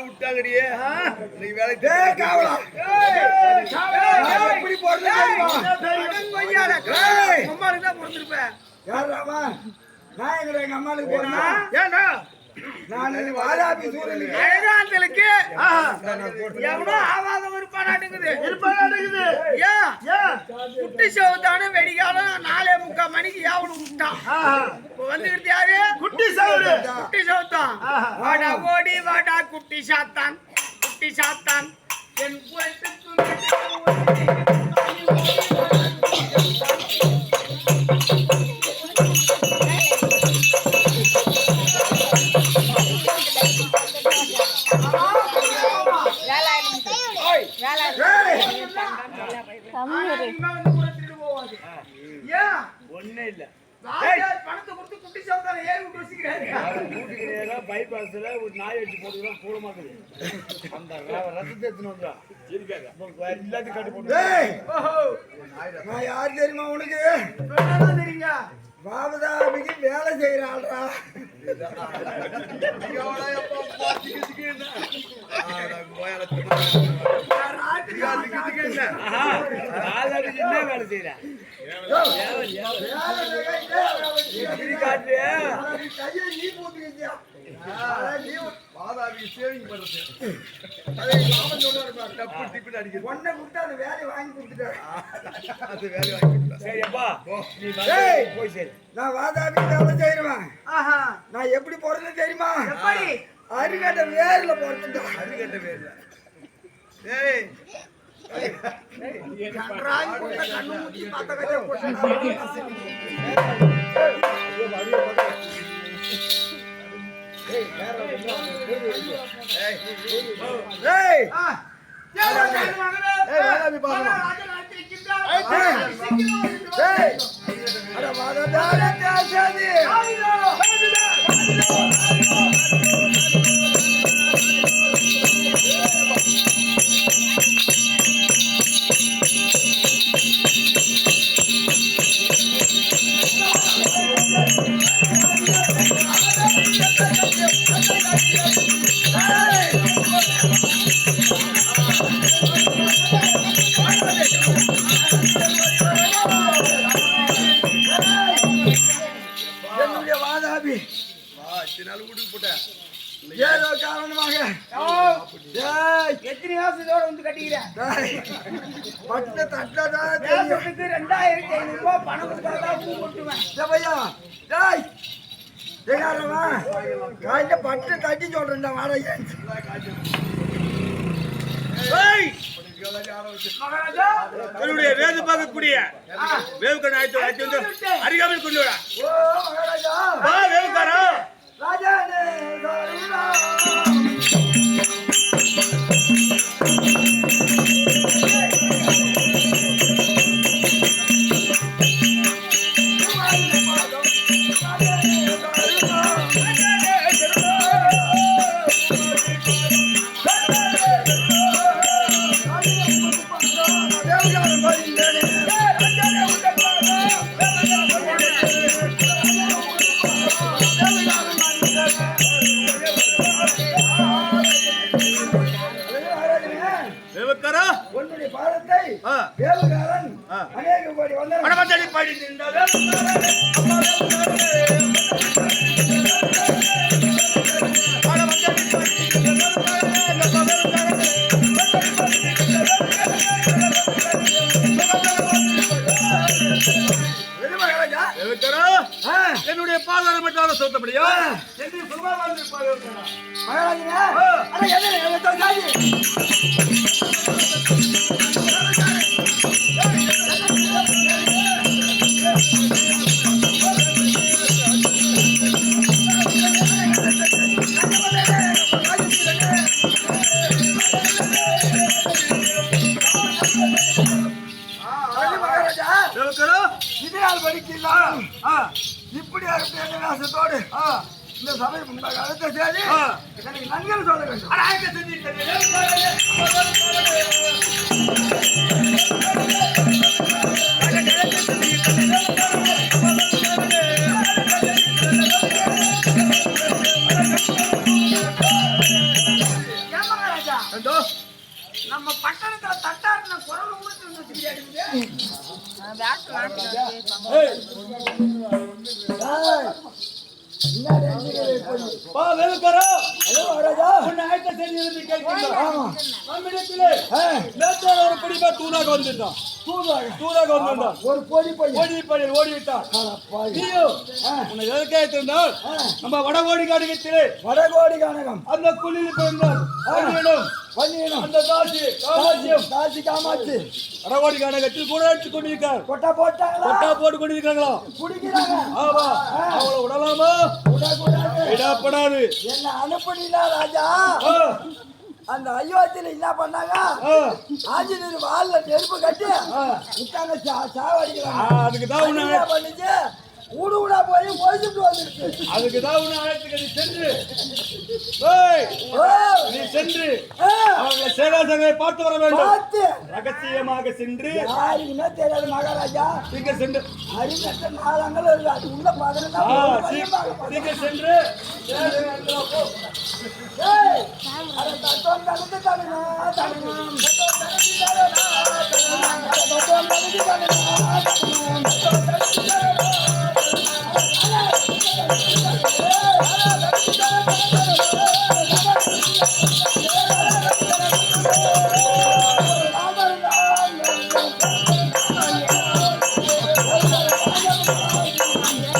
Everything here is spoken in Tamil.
விட்டாங்கடியே வேலைக்கு எங்க அம்மாளுக்கு போனா ஏன்னா நான் வாராபி சூழலுக்கு அழகாந்தலுக்கு எவனோ ஆவாத இருப்பானாட்டுங்குது குட்டி சவுத்தான வெடிகாலம் 4:45 மணிக்கு யாவனு விட்டான் வந்துகிட்டு யாரு குட்டி சவுத்தான் வாடா ஓடி வாடா குட்டி சாத்தான் என் ஒண்ணே இல்ல பணத்தை கொடுத்து குட்டி சவுத்தான ஏறி விட்டு வச்சுக்கிறாரு பைபாஸ்ல ஒரு நாய் வச்சு போட்டுதான் கூடமாக்குது அந்த ரத்தத்தை எடுத்துன்னு வந்துடா எல்லாத்தையும் கட்டி போட்டு நான் யாரு தெரியுமா உனக்கு தெரியுங்க பாபதாபிக்கு வேலை செய்யறாள்ரா என்ன வேலை செய்யற நான் எப்படி போறது தெரியுமா அருகட்ட வேர்ல போறது அருகட்ட வேர்ல ஏதோ காரணமாக எத்தனை வருஷத்தோட வந்து கட்டிக்கிறேன் பட்டு தட்டதான் 2500 ரூபாய் பணம் கொடுத்தாதான் பூ போட்டுவேன் காய்ச்ச பட்டு கட்டி சொல்றேன் வாடகை என்னுடைய வேது பார்க்கக்கூடிய வேவுக்கண் ஆயிரத்தி வந்து அருகாமல் கொண்டு வா வேவுக்காரா ராஜா என்னுடைய பாதாரம் மட்டும் சொத்தபடியா இல்லாமல் இப்படி என்ற வேஷத்தோடு இந்த சபை முன்பாக அடுத்த செய்தி எனக்கு நன்கள் சொல்ல வேண்டும். நம்ம பட்டணத்துல தட்டாருன குரல் ஊத்து ஒரு பொடி ஓடிவிட்டான். நம்ம வடகோடி காடுகத்திலே வடகோடி கானகம் அந்த குளிர் பிறந்தார் அந்த காசி காமாட்சி வடகோடி கானகத்தில் கூட எடுத்துக் கொண்டிருக்கார். கொட்டா போட்டு கொண்டிருக்காங்களா? குடிக்கிறாங்க. ஆமா, அவளை விடலாமா? விடப்படாது. என்ன அனுப்புனீங்களா ராஜா? அந்த அயோத்தியில என்ன பண்ணாங்க? ஆஞ்சநேயர் வால்ல நெருப்பு கட்டி விட்டாங்க, சாவடிக்கிறாங்க. அதுக்குதான் என்ன பண்ணுச்சு? ஊடா போய் போயிட்டு வந்துருச்சு. அதுக்குதான் உன்னை அழைத்து சென்று நீ சென்று அவங்களை சேனாசங்களை பார்த்து வர வேண்டும். ரகசியமாக சென்று யாருக்குமே தெரியாது மகாராஜா. இங்க சென்று அரிக்கட்ட நாளாங்கள் இருக்கு. அது உள்ள நீங்க சென்று தத்துவம்